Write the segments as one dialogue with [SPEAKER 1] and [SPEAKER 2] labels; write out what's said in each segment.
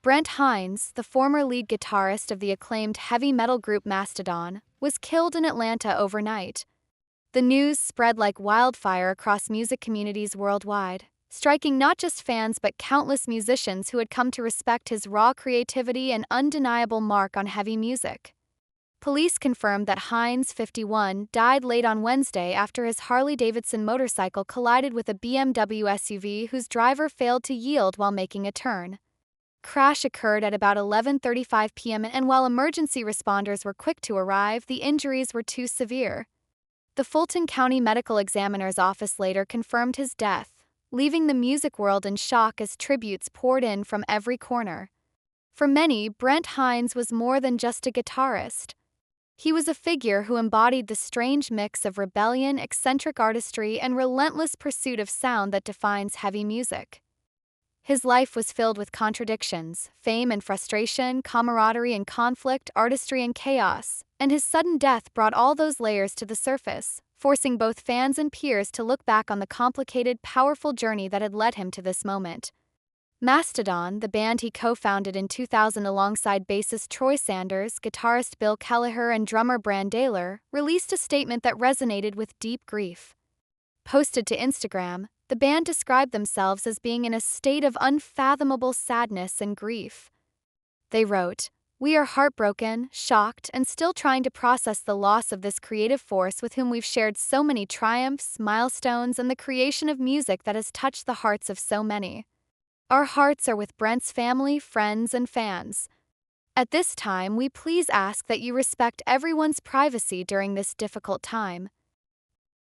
[SPEAKER 1] Brent Hinds, the former lead guitarist of the acclaimed heavy metal group Mastodon, was killed in Atlanta overnight. The news spread like wildfire across music communities worldwide, striking not just fans but countless musicians who had come to respect his raw creativity and undeniable mark on heavy music. Police confirmed that Hinds, 51, died late on Wednesday after his Harley-Davidson motorcycle collided with a BMW SUV whose driver failed to yield while making a turn. Crash occurred at about 11:35 p.m. and while emergency responders were quick to arrive, the injuries were too severe. The Fulton County Medical Examiner's Office later confirmed his death, leaving the music world in shock as tributes poured in from every corner. For many, Brent Hinds was more than just a guitarist. He was a figure who embodied the strange mix of rebellion, eccentric artistry, and relentless pursuit of sound that defines heavy music. His life was filled with contradictions, fame and frustration, camaraderie and conflict, artistry and chaos, and his sudden death brought all those layers to the surface, forcing both fans and peers to look back on the complicated, powerful journey that had led him to this moment. Mastodon, the band he co-founded in 2000 alongside bassist Troy Sanders, guitarist Bill Kelleher, and drummer Bran Daylor, released a statement that resonated with deep grief. Posted to Instagram, the band described themselves as being in a state of unfathomable sadness and grief. They wrote, "We are heartbroken, shocked, and still trying to process the loss of this creative force with whom we've shared so many triumphs, milestones, and the creation of music that has touched the hearts of so many. Our hearts are with Brent's family, friends, and fans. At this time, we please ask that you respect everyone's privacy during this difficult time."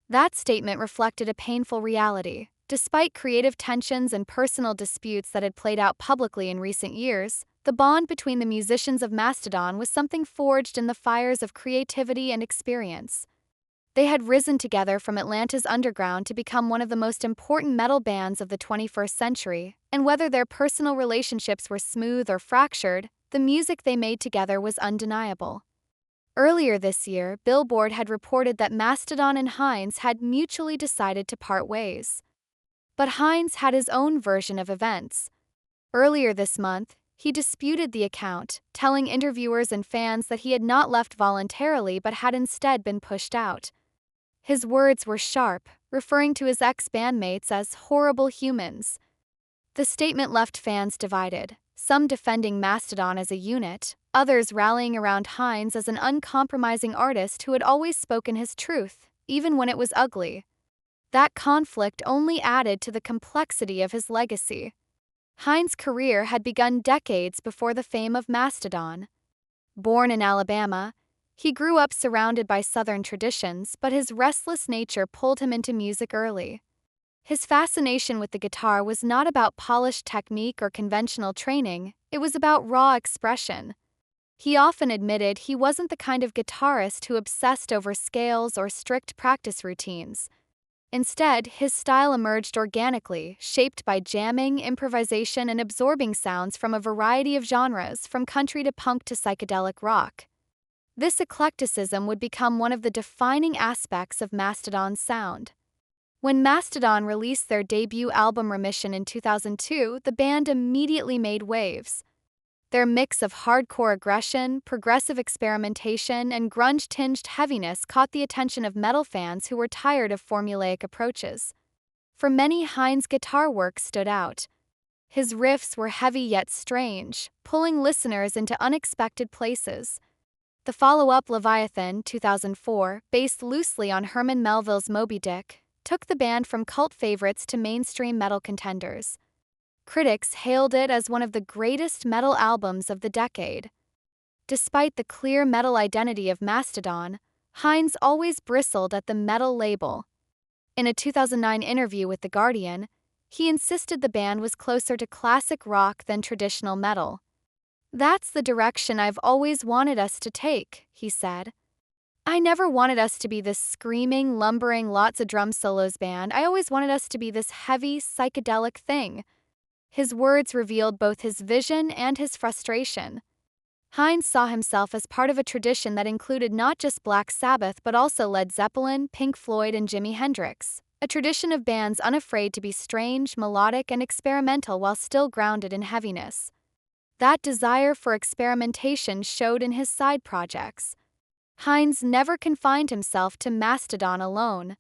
[SPEAKER 1] That statement reflected a painful reality. Despite creative tensions and personal disputes that had played out publicly in recent years, the bond between the musicians of Mastodon was something forged in the fires of creativity and experience. They had risen together from Atlanta's underground to become one of the most important metal bands of the 21st century, and whether their personal relationships were smooth or fractured, the music they made together was undeniable. Earlier this year, Billboard had reported that Mastodon and Hinds had mutually decided to part ways. But Hinds had his own version of events. Earlier this month, he disputed the account, telling interviewers and fans that he had not left voluntarily but had instead been pushed out. His words were sharp, referring to his ex-bandmates as horrible humans. The statement left fans divided, some defending Mastodon as a unit, others rallying around Hinds as an uncompromising artist who had always spoken his truth, even when it was ugly. That conflict only added to the complexity of his legacy. Hinds' career had begun decades before the fame of Mastodon. Born in Alabama, he grew up surrounded by Southern traditions, but his restless nature pulled him into music early. His fascination with the guitar was not about polished technique or conventional training, it was about raw expression. He often admitted he wasn't the kind of guitarist who obsessed over scales or strict practice routines. Instead, his style emerged organically, shaped by jamming, improvisation, and absorbing sounds from a variety of genres, from country to punk to psychedelic rock. This eclecticism would become one of the defining aspects of Mastodon's sound. When Mastodon released their debut album Remission in 2002, the band immediately made waves. Their mix of hardcore aggression, progressive experimentation, and grunge-tinged heaviness caught the attention of metal fans who were tired of formulaic approaches. For many, Hinds' guitar work stood out. His riffs were heavy yet strange, pulling listeners into unexpected places. The follow-up Leviathan, 2004, based loosely on Herman Melville's Moby Dick, took the band from cult favorites to mainstream metal contenders. Critics hailed it as one of the greatest metal albums of the decade. Despite the clear metal identity of Mastodon, Hinds always bristled at the metal label. In a 2009 interview with The Guardian, he insisted the band was closer to classic rock than traditional metal. "That's the direction I've always wanted us to take," he said. "I never wanted us to be this screaming, lumbering, lots of drum solos band. I always wanted us to be this heavy, psychedelic thing." His words revealed both his vision and his frustration. Hinds saw himself as part of a tradition that included not just Black Sabbath but also Led Zeppelin, Pink Floyd, and Jimi Hendrix, a tradition of bands unafraid to be strange, melodic, and experimental while still grounded in heaviness. That desire for experimentation showed in his side projects. Hinds never confined himself to Mastodon alone.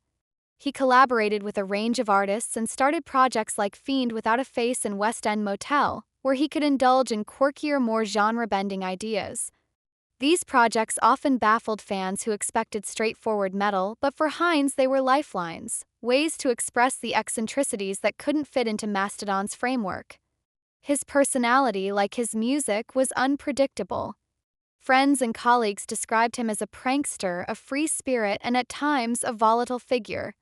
[SPEAKER 1] He collaborated with a range of artists and started projects like Fiend Without a Face and West End Motel, where he could indulge in quirkier, more genre-bending ideas. These projects often baffled fans who expected straightforward metal, but for Hinds they were lifelines, ways to express the eccentricities that couldn't fit into Mastodon's framework. His personality, like his music, was unpredictable. Friends and colleagues described him as a prankster, a free spirit, and at times a volatile figure.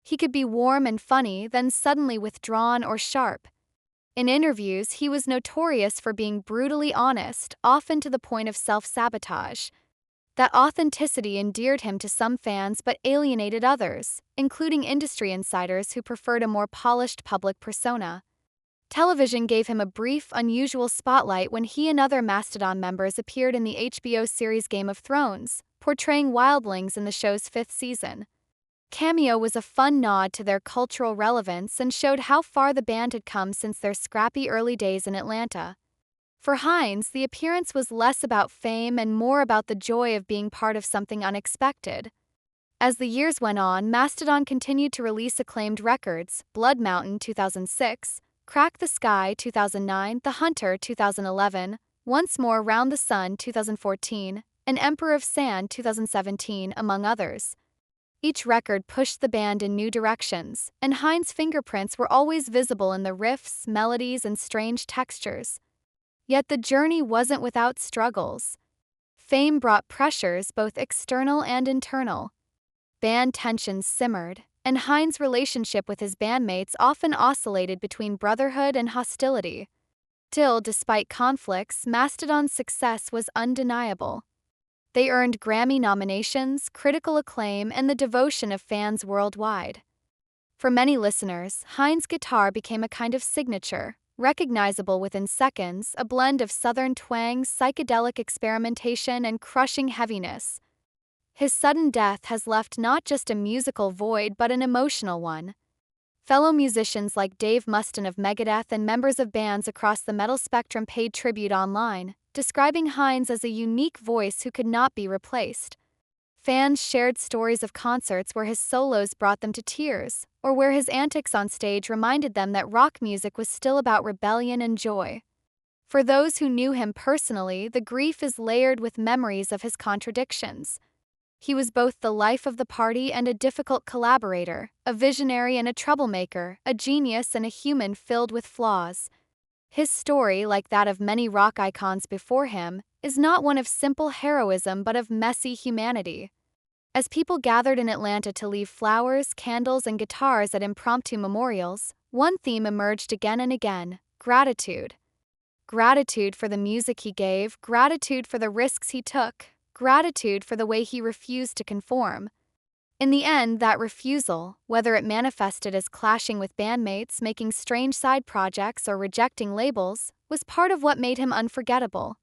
[SPEAKER 1] He could be warm and funny, then suddenly withdrawn or sharp. In interviews, he was notorious for being brutally honest, often to the point of self-sabotage. That authenticity endeared him to some fans but alienated others, including industry insiders who preferred a more polished public persona. Television gave him a brief, unusual spotlight when he and other Mastodon members appeared in the HBO series Game of Thrones, portraying wildlings in the show's 5th season. Cameo was a fun nod to their cultural relevance and showed how far the band had come since their scrappy early days in Atlanta. For Hinds, the appearance was less about fame and more about the joy of being part of something unexpected. As the years went on, Mastodon continued to release acclaimed records: Blood Mountain 2006, Crack the Sky 2009, The Hunter 2011, Once More Round the Sun 2014, and Emperor of Sand 2017, among others. Each record pushed the band in new directions, and Hinds' fingerprints were always visible in the riffs, melodies, and strange textures. Yet the journey wasn't without struggles. Fame brought pressures, both external and internal. Band tensions simmered, and Hinds' relationship with his bandmates often oscillated between brotherhood and hostility. Still, despite conflicts, Mastodon's success was undeniable. They earned Grammy nominations, critical acclaim, and the devotion of fans worldwide. For many listeners, Hinds' guitar became a kind of signature, recognizable within seconds, a blend of southern twang, psychedelic experimentation, and crushing heaviness. His sudden death has left not just a musical void but an emotional one. Fellow musicians like Dave Mustaine of Megadeth and members of bands across the metal spectrum paid tribute online, describing Hinds as a unique voice who could not be replaced. Fans shared stories of concerts where his solos brought them to tears, or where his antics on stage reminded them that rock music was still about rebellion and joy. For those who knew him personally, the grief is layered with memories of his contradictions. He was both the life of the party and a difficult collaborator, a visionary and a troublemaker, a genius and a human filled with flaws. His story, like that of many rock icons before him, is not one of simple heroism but of messy humanity. As people gathered in Atlanta to leave flowers, candles, and guitars at impromptu memorials, one theme emerged again and again: gratitude. Gratitude for the music he gave, gratitude for the risks he took, gratitude for the way he refused to conform. In the end, that refusal, whether it manifested as clashing with bandmates, making strange side projects, or rejecting labels, was part of what made him unforgettable.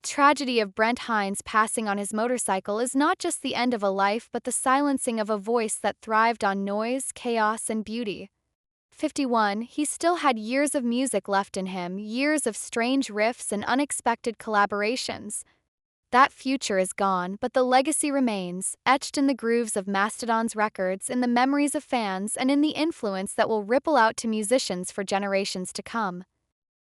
[SPEAKER 1] The tragedy of Brent Hinds passing on his motorcycle is not just the end of a life but the silencing of a voice that thrived on noise, chaos, and beauty. 51, he still had years of music left in him, years of strange riffs and unexpected collaborations. That future is gone, but the legacy remains, etched in the grooves of Mastodon's records, in the memories of fans, and in the influence that will ripple out to musicians for generations to come.